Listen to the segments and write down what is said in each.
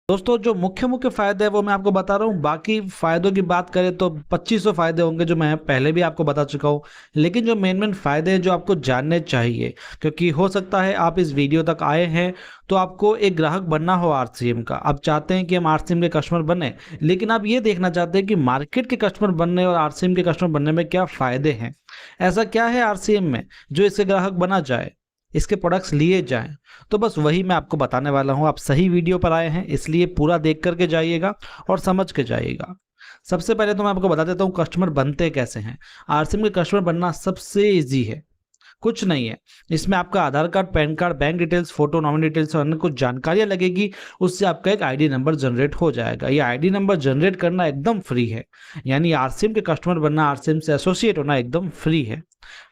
दोस्तों जो मुख्य मुख्य फायदे हैं वो मैं आपको बता रहा हूँ। बाकी फायदों की बात करें तो 2500 फायदे होंगे जो मैं पहले भी आपको बता चुका हूँ। लेकिन जो मेन मेन फायदे हैं जो आपको जानने चाहिए, क्योंकि हो सकता है आप इस वीडियो तक आए हैं तो आपको एक ग्राहक बनना हो आरसीएम का, आप चाहते हैं कि हम आरसीएम के कस्टमर बने, लेकिन आप ये देखना चाहते हैं कि मार्केट के कस्टमर बनने और आरसीएम के कस्टमर बनने में क्या फायदे हैं, ऐसा क्या है आरसीएम में जो इससे ग्राहक बना जाए, इसके प्रोडक्ट्स लिए जाएं। तो बस वही मैं आपको बताने वाला हूं। आप सही वीडियो पर आए हैं, इसलिए पूरा देख करके जाइएगा और समझ के जाइएगा। सबसे पहले तो मैं आपको बता देता हूं कस्टमर बनते कैसे हैं। आरसीएम के कस्टमर बनना सबसे इजी है, कुछ नहीं है। इसमें आपका Aadhaar card, PAN card, bank details, photo, nominee details और अन्य कुछ जानकारियां लगेगी। उससे आपका एक आईडी नंबर जनरेट हो जाएगा। ये आईडी नंबर जनरेट करना एकदम फ्री है, यानी आरसीएम के कस्टमर बनना, आरसीएम से एसोसिएट होना एकदम फ्री है।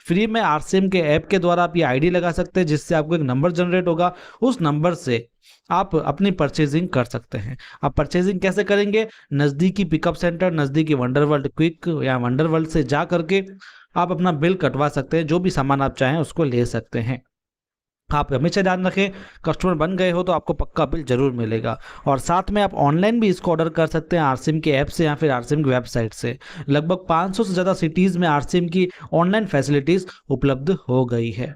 फ्री में आरसीएम के ऐप के द्वारा आप ये आईडी लगा सकते हैं, जिससे आपको एक नंबर जनरेट होगा। उस नंबर से आप अपनी परचेजिंग कर सकते हैं। आप परचेजिंग कैसे करेंगे? नज़दीकी पिकअप सेंटर, नज़दीकी वंडरवर्ल्ड क्विक या वंडरवर्ल्ड से जा करके आप अपना बिल कटवा सकते हैं। जो भी सामान आप चाहें उसको ले सकते हैं। आप हमेशा ध्यान रखें, कस्टमर बन गए हो तो आपको पक्का बिल जरूर मिलेगा। और साथ में आप ऑनलाइन भी इसको ऑर्डर कर सकते हैं आरसीएम के ऐप से या फिर आरसीएम की वेबसाइट से। लगभग 500 से ज़्यादा सिटीज़ में आरसीएम की ऑनलाइन फैसिलिटीज़ उपलब्ध हो गई है।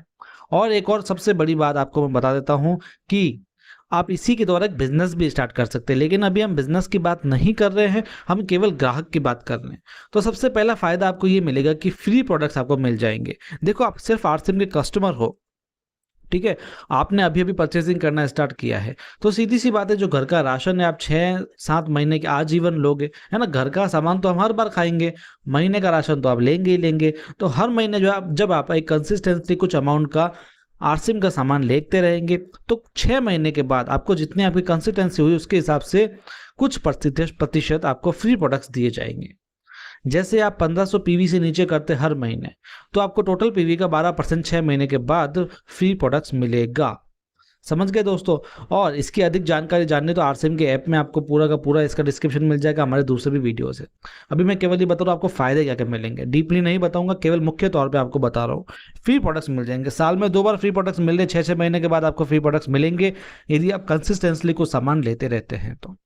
और एक और सबसे बड़ी बात आपको मैं बता देता हूँ कि आप इसी के द्वारा एक बिजनेस भी स्टार्ट कर सकते हैं। लेकिन अभी हम बिजनेस की बात नहीं कर रहे हैं, हम केवल ग्राहक की बात कर रहे हैं। तो सबसे पहला फायदा आपको ये मिलेगा कि फ्री प्रोडक्ट्स आपको मिल जाएंगे। देखो, आप सिर्फ आरसीएम के कस्टमर हो, ठीक है, आपने अभी अभी परचेसिंग करना स्टार्ट किया है, तो सीधी सी बात है, जो घर का राशन है आप 6-7 महीने के आजीवन लोगे, है ना। घर का सामान तो हम हर बार खाएंगे, महीने का राशन तो आप लेंगे ही लेंगे। तो हर महीने जो आप जब आप एक कंसिस्टेंटली कुछ अमाउंट का आरसीएम का सामान लेते रहेंगे, तो 6 महीने के बाद आपको जितनी आपकी कंसिस्टेंसी हुई उसके हिसाब से कुछ प्रतिशत आपको फ्री प्रोडक्ट्स दिए जाएंगे। जैसे आप 1500 पीवी से नीचे करते हर महीने, तो आपको टोटल पीवी का 12% 6 महीने के बाद फ्री प्रोडक्ट्स मिलेगा। समझ गए दोस्तों? और इसकी अधिक जानकारी जानने तो आरसीएम के ऐप में आपको पूरा का पूरा इसका डिस्क्रिप्शन मिल जाएगा हमारे दूसरे भी वीडियो से। अभी मैं केवल ये बता रहा हूँ आपको फायदे क्या क्या मिलेंगे, डीपली नहीं बताऊंगा, केवल मुख्य तौर पे आपको बता रहा हूँ। फ्री प्रोडक्ट्स मिल जाएंगे, साल में 2 बार फ्री प्रोडक्ट्स मिल रहे, 6-6 महीने के बाद आपको फ्री प्रोडक्ट्स मिलेंगे यदि आप कंसिस्टेंसली कुछ सामान लेते रहते हैं। तो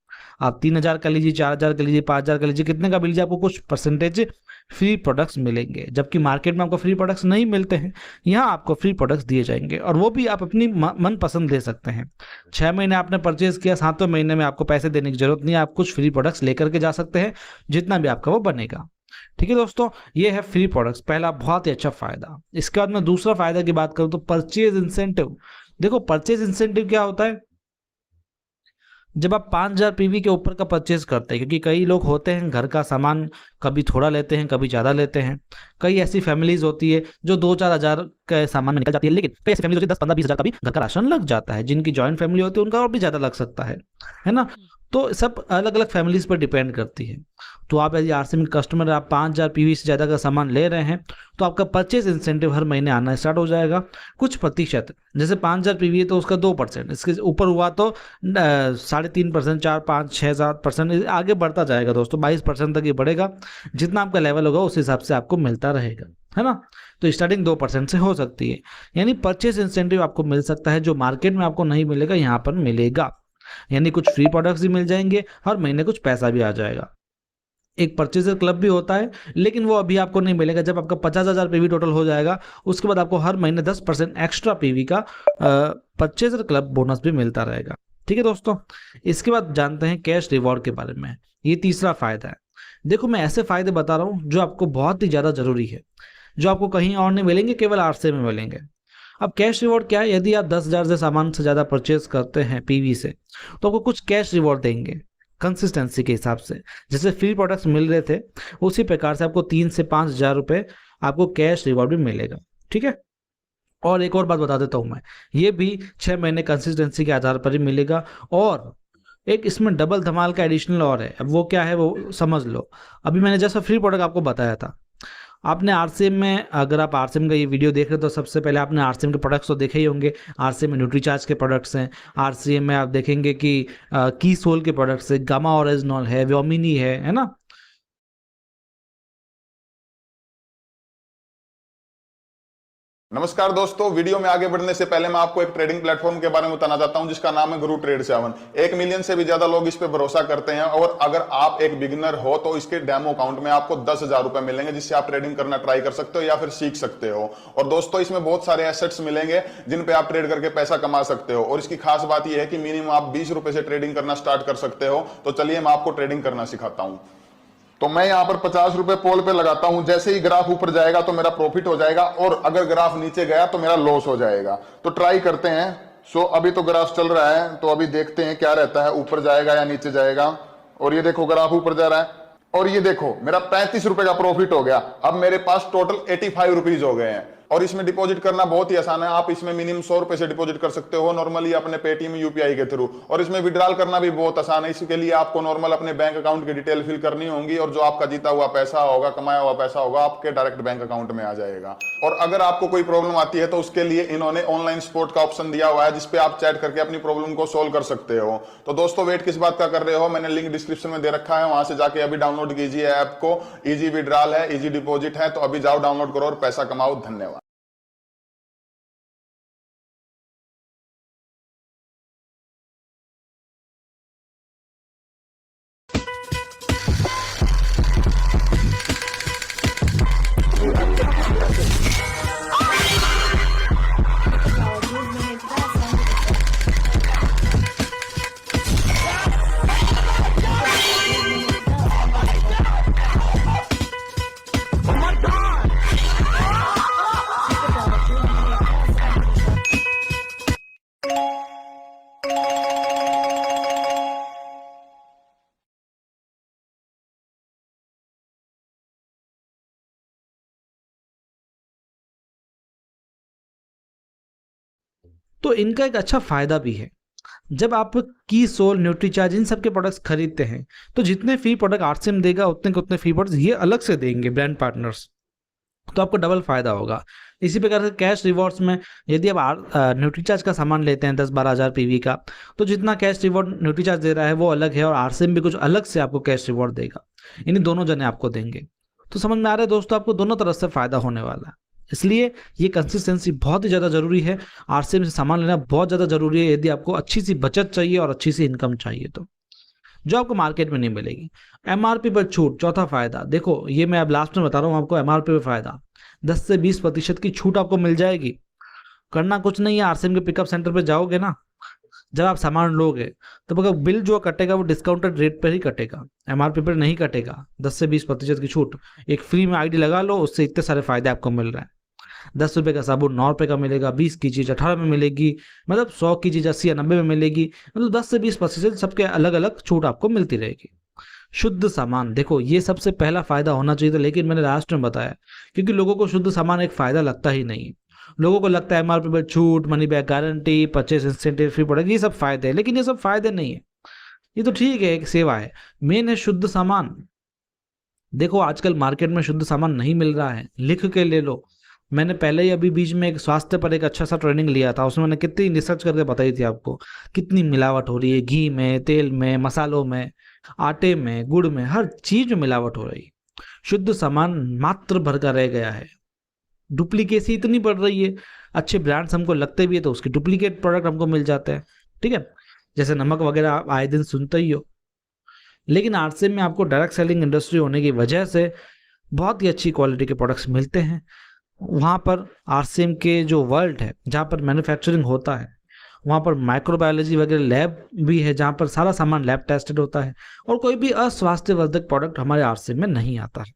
आप 3000 का लीजिए, 4000 का लीजिए, 5000 का लीजिए, कितने का भी लीजिए, आपको कुछ परसेंटेज फ्री प्रोडक्ट्स मिलेंगे। जबकि मार्केट में आपको फ्री प्रोडक्ट्स नहीं मिलते हैं, यहाँ आपको फ्री प्रोडक्ट्स दिए जाएंगे और वो भी आप अपनी मन पसंद दे सकते हैं। 6 महीने आपने परचेज किया, 7वें महीने में आपको पैसे देने की जरूरत नहीं है, आप कुछ फ्री प्रोडक्ट्स लेकर के जा सकते हैं, जितना भी आपका वो बनेगा। ठीक है दोस्तों, ये है फ्री प्रोडक्ट्स, पहला बहुत ही अच्छा फायदा। इसके बाद मैं दूसरा फायदा की बात करूं तो परचेज इंसेंटिव। देखो, परचेज इंसेंटिव क्या होता है? जब आप 5000 पीवी के ऊपर का परचेज करते हैं, क्योंकि कई लोग होते हैं घर का सामान कभी थोड़ा लेते हैं, कभी ज़्यादा लेते हैं। कई ऐसी फैमिलीज होती है जो 2-4 हज़ार के सामान में निकल जाती है, लेकिन कई ऐसी फैमिलीज होती है 10-15-20 हज़ार का भी घर का राशन लग जाता है। जिनकी जॉइंट फैमिली होती है उनका और भी ज़्यादा लग सकता है ना। तो सब अलग अलग फैमिलीज पर डिपेंड करती है। तो आप यदि आरसीएम कस्टमर, आप 5000 पीवी से ज़्यादा का सामान ले रहे हैं, तो आपका परचेज इंसेंटिव हर महीने आना स्टार्ट हो जाएगा कुछ प्रतिशत। जैसे 5000 पीवी है तो उसका 2%, इसके ऊपर हुआ तो 3.5%, 4, 5, 6, 7% आगे बढ़ता जाएगा दोस्तों, 22% तक ये बढ़ेगा। जितना आपका लेवल होगा उस हिसाब से आपको मिलता रहेगा, है ना। तो स्टार्टिंग 2% से हो सकती है, यानी परचेज इंसेंटिव आपको मिल सकता है जो मार्केट में आपको नहीं मिलेगा, यहाँ पर मिलेगा। यानी कुछ फ्री प्रोडक्ट्स भी मिल जाएंगे, हर महीने कुछ पैसा भी आ जाएगा। एक परचेजर क्लब भी होता है, लेकिन वो अभी आपको नहीं मिलेगा। जब आपका 50,000 पीवी टोटल हो जाएगा, उसके बाद आपको हर महीने 10% एक्स्ट्रा पीवी का परचेजर क्लब बोनस भी मिलता रहेगा। ठीक है दोस्तों, इसके बाद जानते हैं कैश रिवॉर्ड के बारे में। ये तीसरा फायदा है। देखो, मैं ऐसे फायदे बता रहा हूँ जो आपको बहुत ही ज़्यादा जरूरी है, जो आपको कहीं और नहीं मिलेंगे, केवल आरसीएम में मिलेंगे। अब कैश रिवॉर्ड क्या है? यदि आप 10,000 से सामान से ज़्यादा परचेज करते हैं पीवी से, तो आपको कुछ कैश रिवॉर्ड देंगे कंसिस्टेंसी के हिसाब से। जैसे फ्री प्रोडक्ट्स मिल रहे थे, उसी प्रकार से आपको 3 से 5,000 रुपये आपको कैश रिवॉर्ड भी मिलेगा। ठीक है। और एक और बात बता देता हूँ मैं, ये भी 6 महीने कंसिस्टेंसी के आधार पर ही मिलेगा। और एक इसमें डबल धमाल का एडिशनल और है। अब वो क्या है वो समझ लो। अभी मैंने जैसा फ्री प्रोडक्ट आपको बताया था, आपने आरसीएम में, अगर आप आरसीएम का ये वीडियो देख रहे हो तो सबसे पहले आपने आरसीएम के प्रोडक्ट्स तो देखे ही होंगे। आरसीएम में न्यूट्रीचार्ज के प्रोडक्ट्स हैं, आरसीएम में आप देखेंगे कि की सोल के प्रोडक्ट्स है, गामा ओरिजिनॉल है, व्योमिनी है ना। नमस्कार दोस्तों, वीडियो में आगे बढ़ने से पहले मैं आपको एक ट्रेडिंग प्लेटफॉर्म के बारे में बताना चाहता हूं जिसका नाम है गुरु ट्रेड 7। 1 मिलियन से भी ज्यादा लोग इस पे भरोसा करते हैं और अगर आप एक बिगिनर हो तो इसके डेमो अकाउंट में आपको 10,000 रुपए मिलेंगे जिससे आप ट्रेडिंग करना ट्राई कर सकते हो या फिर सीख सकते हो। और दोस्तों इसमें बहुत सारे एसेट्स मिलेंगे जिन पे आप ट्रेड करके पैसा कमा सकते हो। और इसकी खास बात यह है कि मिनिमम आप 20 रुपए से ट्रेडिंग करना स्टार्ट कर सकते हो। तो चलिए मैं आपको ट्रेडिंग करना सिखाता हूं। तो मैं यहां पर 50 रुपए पोल पे लगाता हूं। जैसे ही ग्राफ ऊपर जाएगा तो मेरा प्रॉफिट हो जाएगा और अगर ग्राफ नीचे गया तो मेरा लॉस हो जाएगा। तो ट्राई करते हैं। अभी तो ग्राफ चल रहा है तो अभी देखते हैं क्या रहता है, ऊपर जाएगा या नीचे जाएगा। और ये देखो ग्राफ ऊपर जा रहा है और ये देखो मेरा 35 रुपए का प्रॉफिट हो गया। अब मेरे पास टोटल 85 रुपीज हो गए हैं। और इसमें डिपॉजिट करना बहुत ही आसान है। आप इसमें मिनिमम 100 रुपए से डिपॉजिट कर सकते हो नॉर्मली अपने पेटीएम यूपीआई के थ्रू। और इसमें विड्रॉल करना भी बहुत आसान है। इसके लिए आपको नॉर्मल अपने बैंक अकाउंट की डिटेल फिल करनी होगी और जो आपका जीता हुआ पैसा होगा, कमाया हुआ पैसा होगा, आपके डायरेक्ट बैंक अकाउंट में आ जाएगा। और अगर आपको कोई प्रॉब्लम आती है तो उसके लिए इन्होंने ऑनलाइन सपोर्ट का ऑप्शन दिया हुआ है जिसपे आप चैट करके अपनी प्रॉब्लम को सोल्व कर सकते हो। तो दोस्तों वेट किस बात का कर रहे हो, मैंने लिंक डिस्क्रिप्शन में दे रखा है, वहां से जाके अभी डाउनलोड कीजिए ऐप को। इजी विड्रॉल है, इजी डिपॉजिट है, तो अभी जाओ डाउनलोड करो और पैसा कमाओ। धन्यवाद। तो इनका एक अच्छा फायदा भी है। जब आप की सोल, न्यूट्रीचार्ज इन सब के प्रोडक्ट्स खरीदते हैं तो जितने फ्री प्रोडक्ट आरसीएम देगा उतने के उतने फ्री प्रोडक्ट्स ये अलग से देंगे ब्रांड पार्टनर्स। तो आपको डबल फायदा होगा। इसी प्रकार से कैश रिवॉर्ड्स में यदि आप न्यूट्रीचार्ज का सामान लेते हैं 10-12 हज़ार पीवी का, तो जितना कैश रिवॉर्ड न्यूट्रीचार्ज दे रहा है वो अलग है और आरसीएम भी कुछ अलग से आपको कैश रिवॉर्ड देगा। इन्हीं दोनों जने आपको देंगे। तो समझ में आ रहा है दोस्तों, आपको दोनों तरफ से फायदा होने वाला है। इसलिए ये कंसिस्टेंसी बहुत ही ज़्यादा ज़रूरी है। आरसीएम से सामान लेना बहुत ज़्यादा ज़रूरी है यदि आपको अच्छी सी बचत चाहिए और अच्छी सी इनकम चाहिए, तो जो आपको मार्केट में नहीं मिलेगी। एमआरपी पर छूट, चौथा फायदा। देखो ये मैं अब लास्ट में बता रहा हूँ आपको। एमआरपी पर फायदा 10 से 20% की छूट आपको मिल जाएगी। करना कुछ नहीं है, आरसीएम के पिकअप सेंटर पे जाओगे ना, जब आप सामान लोगे तो अगर बिल जो कटेगा वो डिस्काउंटेड रेट पर ही कटेगा, एमआरपी पर नहीं कटेगा। 10 से 20% की छूट। एक फ्री में आईडी लगा लो, उससे इतने सारे फायदे आपको मिल रहे हैं। 10 रुपये का साबुन 9 रुपये का मिलेगा, 20 की चीज़ 18 में मिलेगी, मतलब 100 की चीज़ 80 या 90 में मिलेगी। मतलब 10 से 20% सबके अलग अलग छूट आपको मिलती रहेगी। शुद्ध सामान, देखो ये सबसे पहला फायदा होना चाहिए था, लेकिन मैंने लास्ट में बताया क्योंकि लोगों को शुद्ध सामान एक फायदा लगता ही नहीं है। लोगों को लगता है एमआरपी पर छूट, money back guarantee, purchase incentive, free product, ये सब फायदे हैं, लेकिन ये सब फायदे नहीं है। ये तो ठीक है, एक सेवा है। मेन है शुद्ध सामान। देखो आजकल मार्केट में शुद्ध सामान नहीं मिल रहा है, लिख के ले लो। मैंने पहले ही अभी बीच में एक स्वास्थ्य पर एक अच्छा सा ट्रेनिंग लिया था, उसमें मैंने कितनी रिसर्च करके बताई थी आपको कितनी मिलावट हो रही है घी में, तेल में, मसालों में, आटे में, गुड़ में, हर चीज में मिलावट हो रही है। शुद्ध सामान मात्र भर का रह गया है। डुप्लीकेसी इतनी बढ़ रही है। अच्छे ब्रांड्स हमको लगते भी है तो उसके डुप्लीकेट प्रोडक्ट हमको मिल जाते हैं। ठीक है, जैसे नमक वगैरह आप आए दिन सुनते ही हो। लेकिन आरसीएम में आपको डायरेक्ट सेलिंग इंडस्ट्री होने की वजह से बहुत ही अच्छी क्वालिटी के प्रोडक्ट्स मिलते हैं। वहाँ पर आरसीएम के जो वर्ल्ड है जहाँ पर मैन्युफैक्चरिंग होता है, वहाँ पर माइक्रोबायोलॉजी वगैरह लैब भी है जहाँ पर सारा सामान लैब टेस्टेड होता है और कोई भी अस्वास्थ्यवर्धक प्रोडक्ट हमारे आरसीएम में नहीं आता है।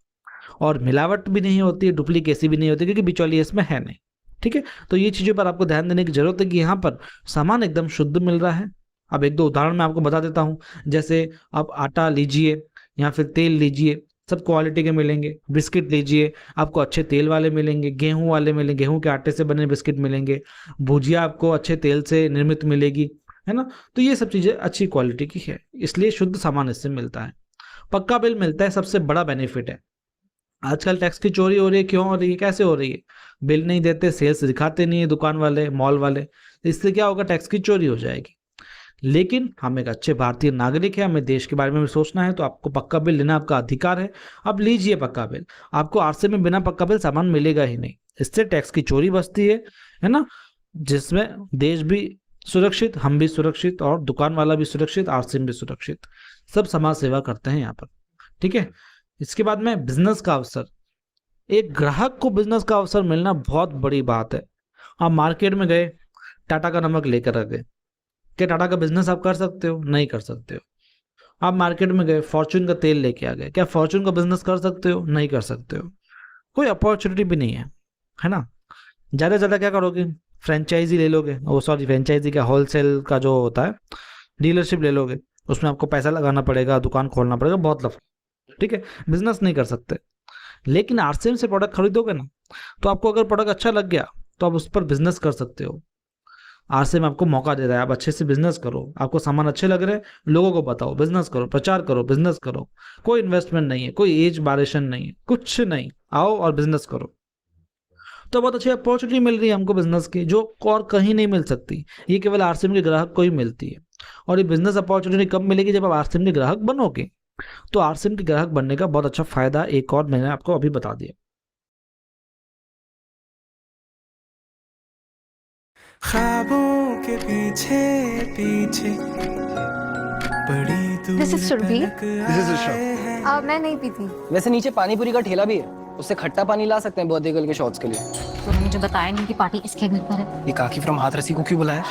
और मिलावट भी नहीं होती है, डुप्लीकेसी भी नहीं होती क्योंकि बिचौलिया इसमें है नहीं। ठीक है, तो ये चीज़ों पर आपको ध्यान देने की जरूरत है कि यहाँ पर सामान एकदम शुद्ध मिल रहा है। अब एक दो उदाहरण मैं आपको बता देता हूँ। जैसे आप आटा लीजिए या फिर तेल लीजिए, सब क्वालिटी के मिलेंगे। बिस्किट लीजिए, आपको अच्छे तेल वाले मिलेंगे, गेहूं वाले मिलेंगे, गेहूं के आटे से बने बिस्किट मिलेंगे। भुजिया आपको अच्छे तेल से निर्मित मिलेगी, है ना। तो ये सब चीज़ें अच्छी क्वालिटी की है, इसलिए शुद्ध सामान इससे मिलता है। पक्का बिल मिलता है, सबसे बड़ा बेनिफिट है। आजकल टैक्स की चोरी हो रही है, क्यों हो रही है, कैसे हो रही है? बिल नहीं देते, सेल्स दिखाते नहीं है दुकान वाले, मॉल वाले, तो इससे क्या होगा, टैक्स की चोरी हो जाएगी। लेकिन हम एक अच्छे भारतीय नागरिक है, हमें देश के बारे में भी सोचना है, तो आपको पक्का बिल लेना आपका अधिकार है। अब लीजिए पक्का बिल। आपको आरसीएम में बिना पक्का बिल सामान मिलेगा ही नहीं। इससे टैक्स की चोरी बचती है ना, जिसमें देश भी सुरक्षित, हम भी सुरक्षित और दुकान वाला भी सुरक्षित, आरसीएम भी सुरक्षित, सब समाज सेवा करते हैं यहाँ पर। ठीक है, इसके बाद में बिजनेस का अवसर। एक ग्राहक को बिजनेस का अवसर मिलना बहुत बड़ी बात है। आप मार्केट में गए, टाटा का नमक लेकर आ गए, क्या टाटा का बिजनेस आप कर सकते हो? नहीं कर सकते हो। आप मार्केट में गए, फॉर्च्यून का तेल लेके आ गए, क्या फॉर्च्यून का बिजनेस कर सकते हो? नहीं कर सकते हो। कोई अपॉर्चुनिटी भी नहीं है ना। ज़्यादा से ज़्यादा क्या करोगे? फ्रेंचाइजी ले लोगे, वो सॉरी फ्रेंचाइजी का होलसेल का जो होता है डीलरशिप ले लोगे, उसमें आपको पैसा लगाना पड़ेगा, दुकान खोलना पड़ेगा, बहुत लफड़ा। ठीक है, बिजनेस नहीं कर सकते। लेकिन आरसीएम से प्रोडक्ट खरीदोगे ना, तो आपको अगर प्रोडक्ट अच्छा लग गया तो आप उस पर बिजनेस कर सकते हो। आरसीएम आपको मौका दे रहा है, आप अच्छे से बिजनेस करो, आपको सामान अच्छे लग रहे हैं, लोगों को बताओ, बिजनेस करो, प्रचार करो, बिजनेस करो। कोई इन्वेस्टमेंट नहीं है, कोई एज बारिशन नहीं है, कुछ नहीं, आओ और बिजनेस करो। तो बहुत अच्छी अपॉर्चुनिटी मिल रही है हमको बिजनेस की, जो और कहीं नहीं मिल सकती, ये केवल आरसीएम के ग्राहक को ही मिलती है। और ये बिजनेस अपॉर्चुनिटी कब मिलेगी? जब आप आरसीएम के ग्राहक बनोगे। तो आरसीएम के ग्राहक बनने का बहुत अच्छा फायदा एक और मैंने आपको अभी बता दिया। ख्वाबों के पीछे पीछे बड़ी दूर This is Surabhi. This is Rishabh. मैं नहीं पीती। वैसे नीचे पानी पूरी का ठेला भी है, उससे खट्टा पानी ला सकते हैं बर्थडे गर्ल के शॉट्स के लिए। तूने मुझे बताया नहीं कि पार्टी किसके घर पर है। ये काकी फ्रॉम हाथरसी को क्यों बुलाया?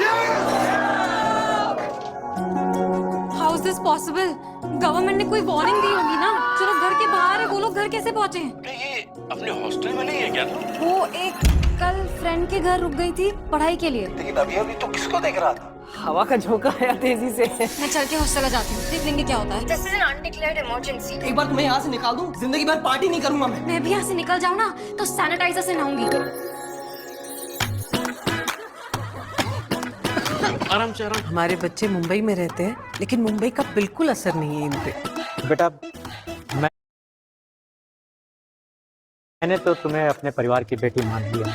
How is this possible? Government ने कोई वार्निंग दी होगी ना। जो लोग घर के बाहर है वो लोग घर कैसे पहुंचे? ये अपने हॉस्टल में नहीं है क्या तुम? वो एक कल फ्रेंड के घर रुक गई थी पढ़ाई के लिए। लेकिन अभी तो किसको देख रहा था? हवा का झोंका आया तेजी से। मैं चल के हॉस्टल आ जाती हूँ, देख लेंगे क्या होता है। This is an undeclared emergency। एक बार तुम्हें यहाँ से निकाल दूं, जिंदगी भर पार्टी नहीं करूंगा मैं। मैं भी यहाँ से निकल जाऊँ ना तो सैनिटाइजर से नहाऊंगी। आराम से आराम। हमारे बच्चे मुंबई में रहते हैं, लेकिन मुंबई का बिल्कुल असर नहीं है इन पे। बेटा, मैंने तो तुम्हें अपने परिवार की बेटी मान लिया।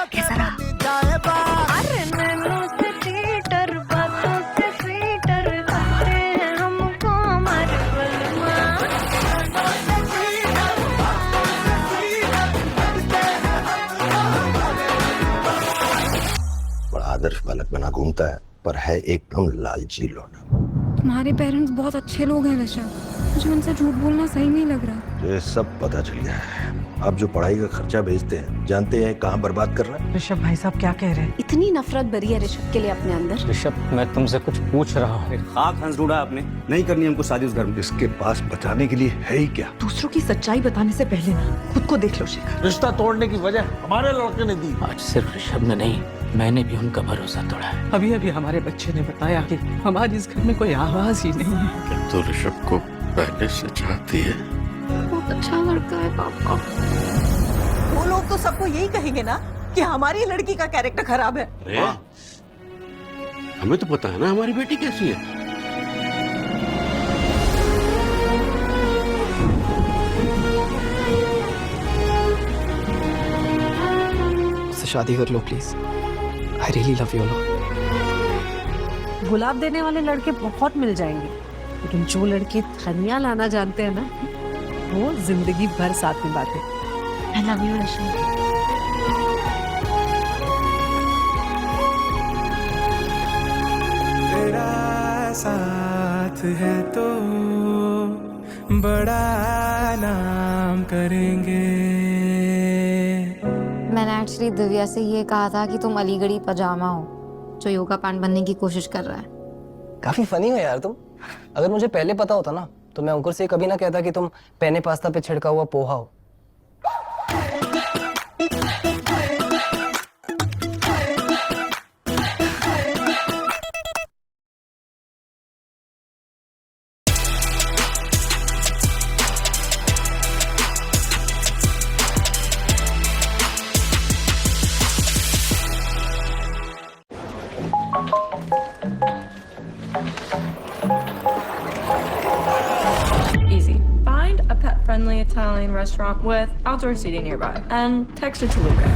कैसा रहा? अरे नैनों से चीटर, बातों से स्वीटर, करते हैं हमको हमारे बलमा। बड़ा आदर्श बालक बना घूमता है, पर है एकदम लालची लौटा। तुम्हारे पेरेंट्स बहुत अच्छे लोग हैं ऋषभ, मुझे उनसे झूठ बोलना सही नहीं लग रहा। ये सब पता चल गया है। आप जो पढ़ाई का खर्चा भेजते हैं, जानते हैं कहाँ बर्बाद कर रहा है? ऋषभ भाई साहब क्या कह रहे हैं? इतनी नफरत भरी है ऋषभ के लिए अपने अंदर। ऋषभ, मैं तुमसे कुछ पूछ रहा हूँ। आँख हंस ढूंढा आपने, नहीं करनी हमको शादी उस घर में। इसके पास बताने के लिए है ही क्या? दूसरों की सच्चाई बताने से पहले ना खुद को देख लो शेखर। रिश्ता तोड़ने की वजह हमारे लड़के ने दी। आज सिर्फ ऋषभ ने नहीं, मैंने भी उनका भरोसा तोड़ा है। अभी अभी हमारे बच्चे ने बताया कि हमारी इस घर में कोई आवाज ही नहीं है। तो ऋषभ को पहले से चाहती है। बहुत अच्छा लड़का है पापा। वो लोग तो सबको यही कहेंगे ना कि हमारी लड़की का कैरेक्टर खराब है। अरे हमें तो पता है ना हमारी बेटी कैसी है। उससे शादी कर लो please. I really love you lot. गुलाब देने वाले लड़के बहुत मिल जाएंगे, लेकिन जो लड़के धनिया लाना जानते हैं ना, वो जिंदगी भर साथ में बातें। I love you Rishabh. तेरा साथ है तो बड़ा नाम करेंगे। मैंने एक्चुअली दिव्या से ये कहा था कि तुम अलीगढ़ी पजामा हो जो योगा पैंट बनने की कोशिश कर रहा है। काफी फनी हो यार तुम। अगर मुझे पहले पता होता ना, तो मैं अंकुर से कभी ना कहता कि तुम पेने पास्ता पे छिड़का हुआ पोहा हो। Easy. Find a pet-friendly Italian restaurant with outdoor seating nearby and text it to Luca.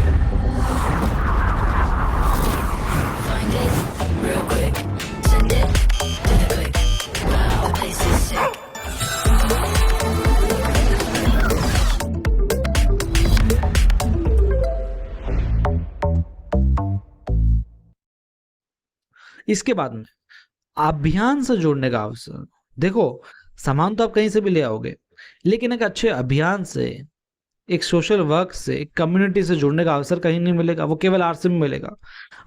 Find it real quick. Send it to the click. Wow. इसके बाद में अभियान से जुड़ने का अवसर। देखो, सामान तो आप कहीं से भी ले आओगे, लेकिन एक अच्छे अभियान से, एक सोशल वर्क से, एक कम्युनिटी से जुड़ने का अवसर कहीं नहीं मिलेगा, वो केवल आरसीएम में मिलेगा।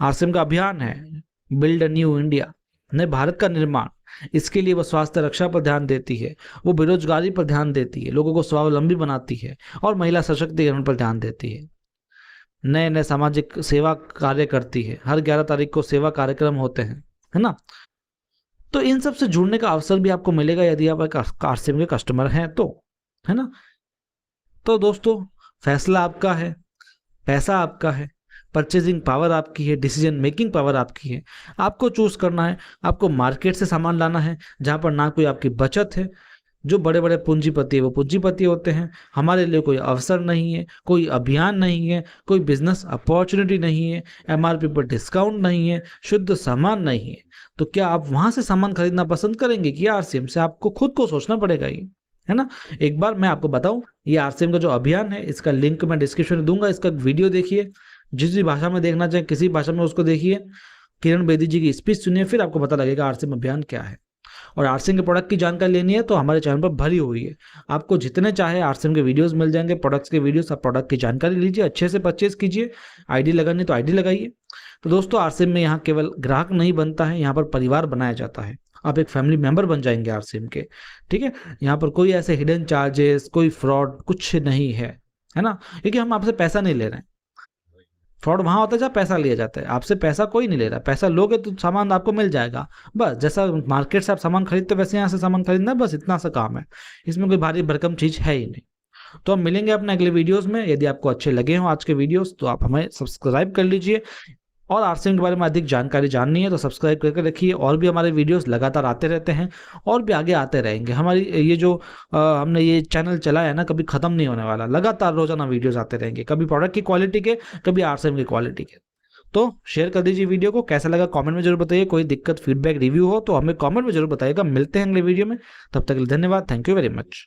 आरसीएम का अभियान है बिल्ड अ न्यू इंडिया, नए भारत का निर्माण। इसके लिए वो स्वास्थ्य रक्षा पर ध्यान देती है, वो बेरोजगारी पर ध्यान देती है, लोगों को स्वावलंबी बनाती है और महिला सशक्तिकरण पर ध्यान देती है। नए नए सामाजिक सेवा कार्य करती है, हर 11 तारीख को सेवा कार्यक्रम होते हैं, है ना। तो इन सब से जुड़ने का अवसर भी आपको मिलेगा यदि आप एक आरसीएम के कस्टमर हैं तो, है ना। तो दोस्तों, फैसला आपका है, पैसा आपका है, परचेजिंग पावर आपकी है, डिसीजन मेकिंग पावर आपकी है। आपको चूज करना है, आपको मार्केट से सामान लाना है जहां पर ना कोई आपकी बचत है। जो बड़े बड़े पूंजीपति है वो पूंजीपति होते हैं। हमारे लिए कोई अवसर नहीं है, कोई अभियान नहीं है, कोई बिजनेस अपॉर्चुनिटी नहीं है, एमआरपी पर डिस्काउंट नहीं है, शुद्ध सामान नहीं है। तो क्या आप वहां से सामान खरीदना पसंद करेंगे कि आरसीएम से? आपको खुद को सोचना पड़ेगा, ये है ना। एक बार मैं आपको बताऊं, ये आरसीएम का जो अभियान है, इसका लिंक मैं डिस्क्रिप्शन में दूंगा। इसका वीडियो देखिए, जिस भी भाषा में देखना चाहे किसी भाषा में उसको देखिए, किरण बेदी जी की स्पीच सुनिए, फिर आपको पता लगेगा आरसीएम अभियान क्या है। और आरसीएम के प्रोडक्ट की जानकारी लेनी है तो हमारे चैनल पर भरी हुई है, आपको जितने चाहे आरसीएम के वीडियोस मिल जाएंगे, प्रोडक्ट्स के वीडियोस। आप प्रोडक्ट की जानकारी लीजिए, अच्छे से परचेज कीजिए, आईडी लगानी तो आईडी लगाइए। तो दोस्तों, आरसीएम में यहाँ केवल ग्राहक नहीं बनता है, यहाँ पर परिवार बनाया जाता है। आप एक फैमिली मेंबर बन जाएंगे आरसीएम के, ठीक है। यहाँ पर कोई ऐसे हिडन चार्जेस, कोई फ्रॉड कुछ नहीं है ना, क्योंकि हम आपसे पैसा नहीं ले रहे हैं। फ्रॉड वहां होता है जहाँ पैसा लिया जाता है, आपसे पैसा कोई नहीं ले रहा। पैसा लोगे तो सामान आपको मिल जाएगा, बस। जैसा मार्केट से आप सामान खरीदते वैसे यहाँ से सामान खरीदना है, बस इतना सा काम है। इसमें कोई भारी भरकम चीज है ही नहीं। तो हम मिलेंगे अपने अगले वीडियोस में। यदि आपको अच्छे लगे हों आज के वीडियोस तो आप हमें सब्सक्राइब कर लीजिए, और आरसीएम के बारे में अधिक जानकारी जाननी है तो सब्सक्राइब करके रखिए। और भी हमारे वीडियोस लगातार आते रहते हैं और भी आगे आते रहेंगे। हमारी ये जो हमने ये चैनल चलाया है ना, कभी खत्म नहीं होने वाला। लगातार रोजाना वीडियोस आते रहेंगे, कभी प्रोडक्ट की क्वालिटी के, कभी आरसीएम की क्वालिटी के। तो शेयर कर दीजिए वीडियो को, कैसा लगा कमेंट में जरूर बताइए। कोई दिक्कत, फीडबैक, रिव्यू हो तो हमें कमेंट में जरूर बताइएगा। मिलते हैं अगले वीडियो में, तब तक के लिए धन्यवाद। Thank you very much.